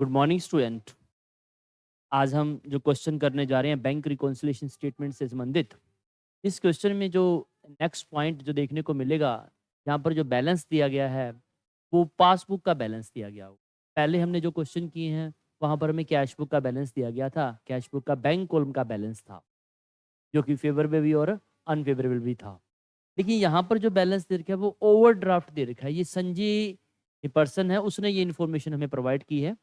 Good morning student. आज हम जो क्वेश्चन करने जा रहे हैं बैंक रिकॉन्सिलिएशन स्टेटमेंट से संबंधित। इस क्वेश्चन में जो नेक्स्ट पॉइंट जो देखने को मिलेगा, यहाँ पर जो बैलेंस दिया गया है वो पासबुक का बैलेंस दिया गया हो। पहले हमने जो क्वेश्चन किए हैं वहाँ पर हमें कैश बुक का बैलेंस दिया गया था, कैश बुक का बैंक कॉलम का बैलेंस था जो कि फेवरेबल भी और अनफेवरेबल भी था। लेकिन यहाँ पर जो बैलेंस दे रखा है वो ओवरड्राफ्ट दे रखा है। ये संजय पर्सन है, उसने ये इन्फॉर्मेशन हमें प्रोवाइड की है।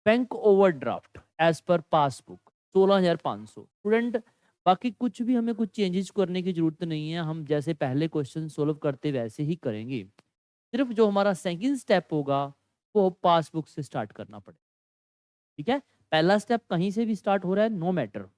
Bank overdraft as per passbook 16,500। Student, बाकी कुछ भी हमें कुछ चेंजेस करने की जरूरत नहीं है। हम जैसे पहले क्वेश्चन सोल्व करते वैसे ही करेंगे। सिर्फ जो हमारा सेकंड स्टेप होगा वो पासबुक से स्टार्ट करना पड़ेगा। ठीक है, पहला स्टेप कहीं से भी स्टार्ट हो रहा है, नो मैटर।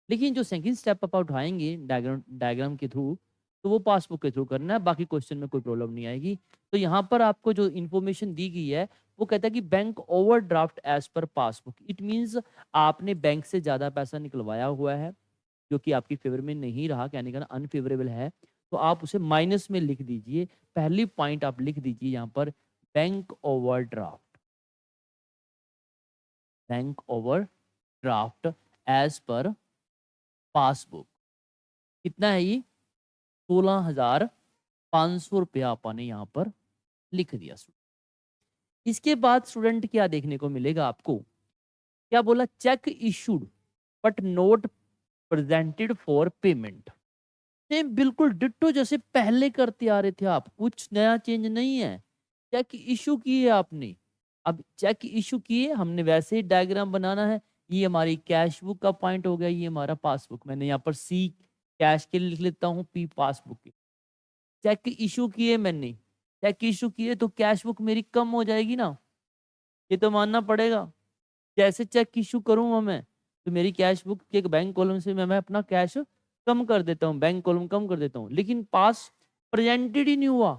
लेकिन जो सेकंड स्टेप आप उठाएंगे डायग्राम के थ्रू, तो वो पासबुक के थ्रू करना है। बाकी क्वेश्चन में कोई प्रॉब्लम नहीं आएगी। तो यहाँ पर आपको जो इन्फॉर्मेशन दी गई है वो कहता है कि bank overdraft as per passbook. It means आपने बैंक से ज़्यादा पैसा निकलवाया हुआ है जो कि आपकी फेवर में नहीं रहा, कहने का अनफेवरेबल है। तो आप उसे माइनस में लिख दीजिए। पहली पॉइंट आप लिख दीजिए यहाँ पर, bank overdraft, bank overdraft as per passbook. कितना है ये? 16,500 रुपया आपने यहाँ पर लिख दिया। इसके बाद स्टूडेंट क्या देखने को मिलेगा आपको? क्या बोला? Check issued but note presented for payment. Same बिल्कुल डिट्टो जैसे पहले करते आ रहे थे आप, कुछ नया चेंज नहीं है। चेक इशू किए आपने, अब चेक इशू किए, हमने वैसे ही डायग्राम बनाना है। ये हमारी कैश बुक का पॉइंट हो गया, ये हमारा पासबुक। मैंने यहाँ पर सी कैश के लिए लिख लेता हूँ, पी पासबुक के। चेक इशू किए मैंने, चेक इशू किए तो कैश बुक मेरी कम हो जाएगी ना, ये तो मानना पड़ेगा। जैसे चेक इशू करूंगा मैं तो मेरी कैश बुक के बैंक कॉलम से मैं अपना कैश कम कर देता हूँ, बैंक कॉलम कम कर देता हूँ। लेकिन पास प्रेजेंटेड ही नहीं हुआ,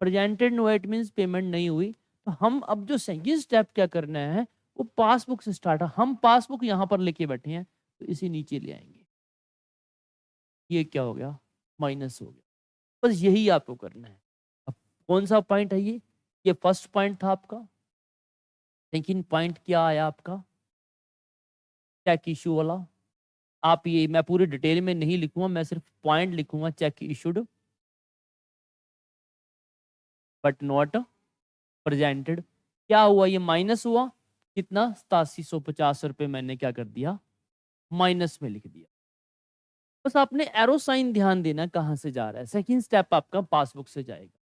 presented no, it means payment नहीं हुई। तो हम अब जो सेकंड स्टेप क्या करना है वो पासबुक से स्टार्ट है। हम पासबुक यहाँ पर लेके बैठे हैं तो इसे नीचे ले आएंगे। ये क्या हो गया? माइनस हो गया। बस यही आपको करना है। अब कौन सा पॉइंट है ये फर्स्ट पॉइंट था आपका। सेकंड पॉइंट क्या आया आपका? चेक इशू वाला। आप ये, मैं पूरी डिटेल में नहीं लिखूंगा, मैं सिर्फ पॉइंट लिखूंगा। Check issued but not presented. क्या हुआ? ये माइनस हुआ। कितना? 8750 रुपये मैंने क्या कर दिया? माइनस में लिख दिया। बस आपने एरो साइन ध्यान देना कहां से जा रहा है। सेकंड स्टेप आपका पासबुक से जाएगा।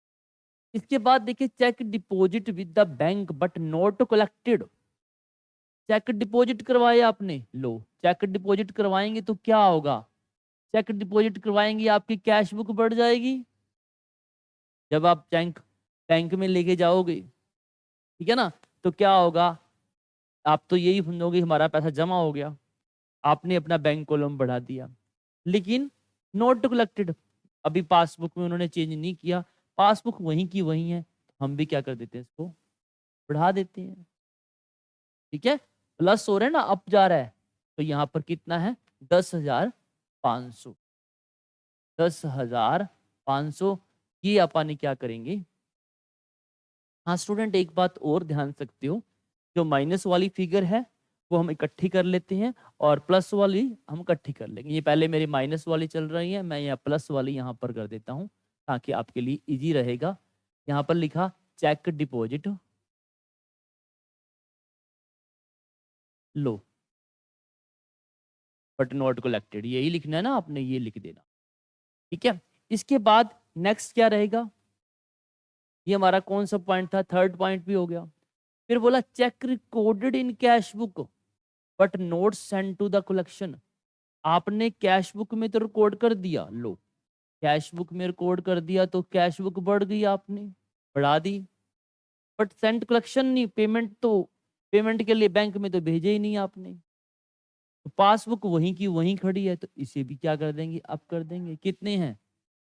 इसके बाद देखिए, cheque deposit with the bank but not collected. Cheque deposit करवाए आपने, लो चेक डिपॉजिट करवाएंगे तो क्या होगा? चेक डिपॉजिट करवाएंगे आपकी कैश बुक बढ़ जाएगी। जब आप बैंक बैंक में लेके जाओगे, ठीक है ना, तो क्या होगा? आप तो यही सुनोगे हमारा पैसा जमा हो गया, आपने अपना बैंक कॉलम बढ़ा दिया। लेकिन नोट कलेक्टेड, अभी पासबुक में उन्होंने चेंज नहीं किया, पासबुक वहीं की वहीं है। हम भी क्या कर देते हैं, इसको बढ़ा देते हैं। ठीक है, प्लस हो रहा है ना, अप जा रहा है। तो यहाँ पर कितना है? 10,500। 10,500 ये अपन क्या करेंगे? हाँ स्टूडेंट, एक बात और ध्यान सकते हो, जो माइनस वाली फिगर है वो हम इकट्ठी कर लेते हैं और प्लस वाली हम इकट्ठी कर लेंगे। ये पहले मेरी माइनस वाली चल रही है, मैं यहाँ प्लस वाली यहाँ पर कर देता हूँ ताकि आपके लिए इजी रहेगा। यहाँ पर लिखा चेक डिपॉजिट, लो बट नॉट कलेक्टेड, यही लिखना है ना आपने, ये लिख देना। ठीक है, इसके बाद नेक्स्ट क्या रहेगा? ये हमारा कौन सा पॉइंट था? थर्ड पॉइंट भी हो गया। फिर बोला cheque recorded in cash book but not send to the collection. आपने कैश बुक में तो रिकॉर्ड कर दिया, लो कैश बुक में रिकॉर्ड कर दिया तो कैश बुक बढ़ गई, आपने बढ़ा दी, बट सेंड कलेक्शन नहीं, पेमेंट तो पेमेंट के लिए बैंक में तो भेजे ही नहीं आपने। तो पासबुक वहीं की वहीं खड़ी है, तो इसे भी क्या कर देंगे? अब कर देंगे। कितने हैं?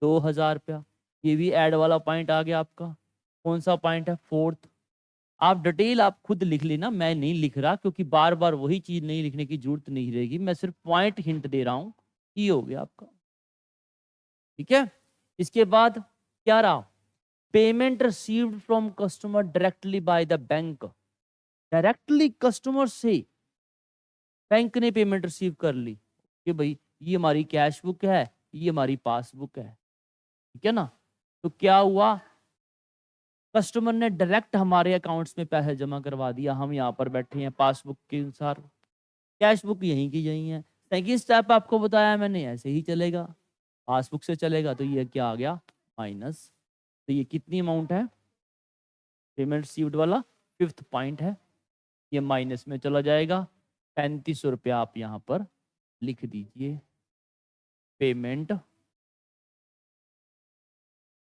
2,000 रुपया। ये भी ऐड वाला पॉइंट आ गया आपका। कौन सा पॉइंट है? फोर्थ। आप डिटेल आप खुद लिख लेना, मैं नहीं लिख रहा, क्योंकि बार बार वही चीज नहीं लिखने की जरूरत नहीं रहेगी। मैं सिर्फ पॉइंट हिंट दे रहा हूं। ये हो गया आपका। ठीक है, इसके बाद क्या रहा? Payment received from customer directly by the bank. Directly customer से बैंक ने पेमेंट रिसीव कर ली कि भाई ये हमारी कैश बुक है, ये हमारी पासबुक है, ठीक है ना। तो क्या हुआ, कस्टमर ने डायरेक्ट हमारे अकाउंट्स में पैसे जमा करवा दिया, हम यहाँ पर बैठे हैं पासबुक के अनुसार, कैश बुक यहीं की यहीं है। सेकंड स्टेप आपको बताया मैंने, ऐसे ही चलेगा, पासबुक से चलेगा, तो ये क्या आ गया माइनस। तो ये कितनी अमाउंट है पेमेंट रिसीव्ड वाला, 5th पॉइंट है, ये माइनस में चला जाएगा। 3500 रुपया आप यहाँ पर लिख दीजिए, पेमेंट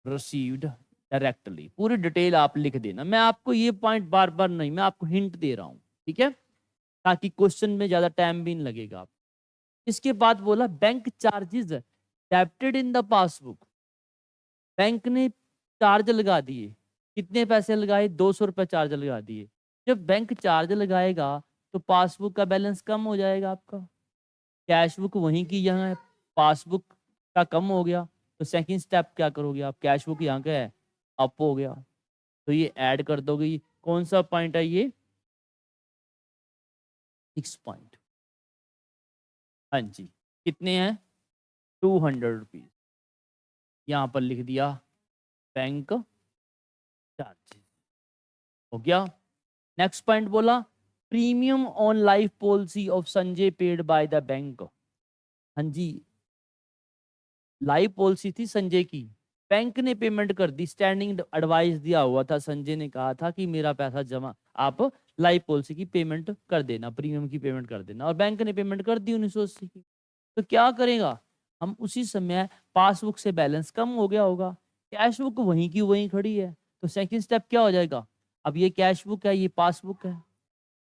रिसीव्ड डायरेक्टली, पूरी डिटेल आप लिख देना। मैं आपको ये पॉइंट बार बार नहीं, मैं आपको हिंट दे रहा हूँ, ठीक है, ताकि क्वेश्चन में ज्यादा टाइम भी नहीं लगेगा आप। इसके बाद बोला bank charges debited in the passbook, bank ने चार्ज लगा दिए, कितने पैसे लगाए, 200 रुपये चार्ज लगा दिए। जब बैंक चार्ज लगाएगा तो पासबुक का बैलेंस कम हो जाएगा आपका, कैश बुक वहीं की यहाँ है, पासबुक का कम हो गया, तो सेकंड स्टेप क्या करोगे आप, कैश बुक यहाँ का है अप हो गया, तो ये ऐड कर दोगे। कौन सा पॉइंट है ये, 6 पॉइंट, हाँ जी, कितने हैं 200 रुपीज, यहाँ पर लिख दिया बैंक चार्जेस, हो गया। नेक्स्ट पॉइंट बोला premium on life policy of Sanjay paid by the bank, हाँ जी, लाइफ पॉलिसी थी संजय की, बैंक ने पेमेंट कर दी, स्टैंडिंग एडवाइस दिया हुआ था, संजय ने कहा था कि मेरा पैसा जमा, आप लाइफ पॉलिसी की पेमेंट कर देना, प्रीमियम की पेमेंट कर देना, और बैंक ने पेमेंट कर दी 1980 की। तो क्या करेगा, हम उसी समय पासबुक से बैलेंस कम हो गया होगा, कैश बुक वहीं की वहीं खड़ी है, तो सेकंड स्टेप क्या हो जाएगा, अब ये कैश बुक है, ये पासबुक है,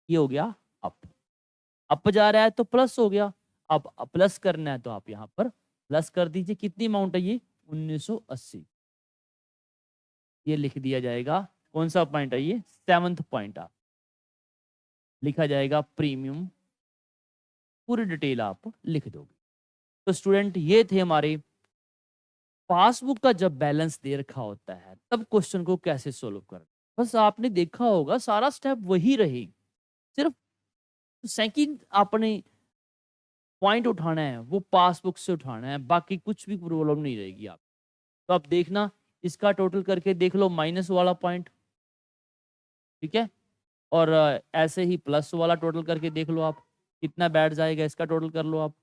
ये हो गया अप जा रहा है तो प्लस हो गया, अब प्लस करना है तो आप यहाँ पर प्लस कर दीजिए, कितनी अमाउंट है ये 1980, ये लिख दिया जाएगा। कौन सा पॉइंट है ये, 7th पॉइंट आप लिखा जाएगा प्रीमियम, पूरी डिटेल आप लिख दोगे। तो स्टूडेंट ये थे हमारे पासबुक का जब बैलेंस दे रखा होता है तब क्वेश्चन को कैसे सोल्व करना, बस आपने देखा होगा सारा स्टेप वही रहेगी, सिर्फ सेकंड आपने पॉइंट उठाना है वो पासबुक से उठाना है, बाकी कुछ भी प्रॉब्लम नहीं रहेगी आप। तो आप देखना, इसका टोटल करके देख लो माइनस वाला पॉइंट, ठीक है, और ऐसे ही प्लस वाला टोटल करके देख लो आप कितना बैठ जाएगा, इसका टोटल कर लो आप,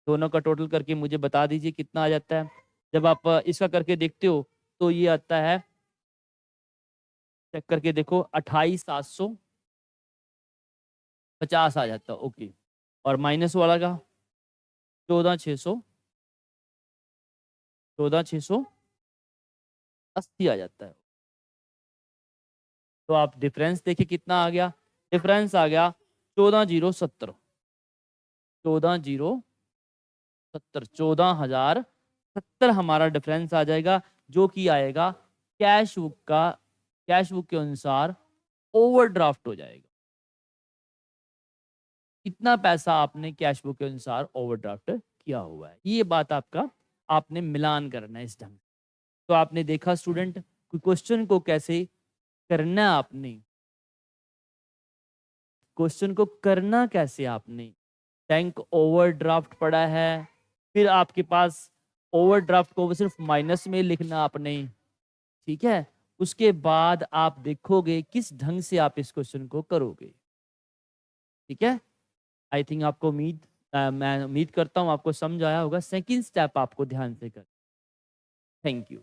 दोनों का टोटल करके मुझे बता दीजिए कितना आ जाता है। जब आप इसका करके देखते हो तो ये आता है, चेक करके देखो, 28,750 आ जाता है, ओके, और माइनस वाला का 14,680 आ जाता है। तो आप डिफरेंस देखिए कितना आ गया, डिफरेंस आ गया 14,070, 14,070 हमारा डिफरेंस आ जाएगा, जो कि आएगा कैश बुक के अनुसार ओवरड्राफ्ट हो जाएगा, इतना पैसा आपने कैश बुक के अनुसार ओवरड्राफ्ट किया हुआ है, ये बात आपने मिलान करना है इस ढंग से। तो आपने देखा स्टूडेंट क्वेश्चन को कैसे करना है, आपने क्वेश्चन को करना कैसे, आपने बैंक ओवरड्राफ्ट पड़ा है, फिर आपके पास ओवरड्राफ्ट को सिर्फ माइनस में लिखना आपने, ठीक है, उसके बाद आप देखोगे किस ढंग से आप इस क्वेश्चन को करोगे, ठीक है। आई थिंक आपको मैं उम्मीद करता हूं आपको समझ आया होगा। सेकंड स्टेप आपको ध्यान से कर, थैंक यू।